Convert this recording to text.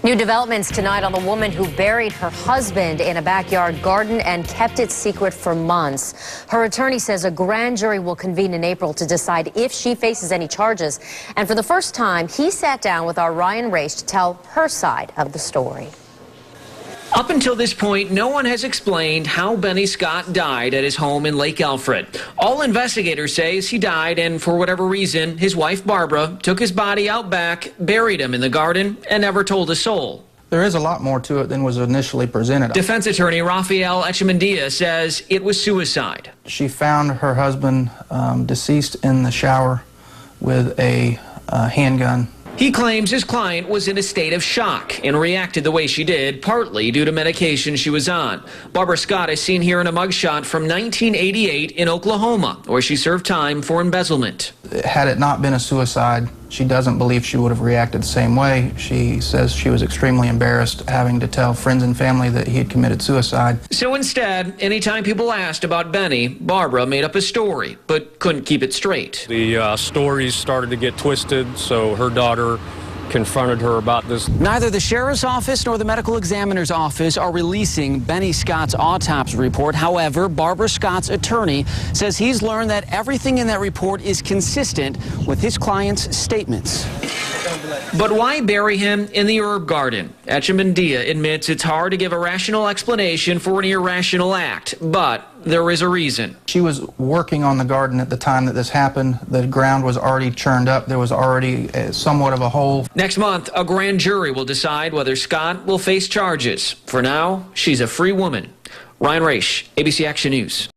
New developments tonight on the woman who buried her husband in a backyard garden and kept it secret for months. Her attorney says a grand jury will convene in April to decide if she faces any charges. And for the first time, he sat down with our Ryan Race to tell her side of the story. Up until this point, no one has explained how Benny Scott died at his home in Lake Alfred. All investigators say is he died, and for whatever reason, his wife Barbara took his body out back, buried him in the garden, and never told a soul. There is a lot more to it than was initially presented. Defense attorney Rafael Echemendia says it was suicide. She found her husband deceased in the shower with a handgun. He claims his client was in a state of shock and reacted the way she did, partly due to medication she was on. Barbara Scott is seen here in a mugshot from 1988 in Oklahoma, where she served time for embezzlement. Had it not been a suicide, she doesn't believe she would have reacted the same way. She says she was extremely embarrassed having to tell friends and family that he had committed suicide. So instead, anytime people asked about Benny, Barbara made up a story, but couldn't keep it straight. The stories started to get twisted, so her daughter confronted her about this. Neither the sheriff's office nor the medical examiner's office are releasing Benny Scott's autopsy report. However, Barbara Scott's attorney says he's learned that everything in that report is consistent with his client's statements. But why bury him in the herb garden? Echemendia admits it's hard to give a rational explanation for an irrational act, but there is a reason. She was working on the garden at the time that this happened. The ground was already churned up. There was already somewhat of a hole. Next month, a grand jury will decide whether Scott will face charges. For now, she's a free woman. Ryan Race, ABC Action News.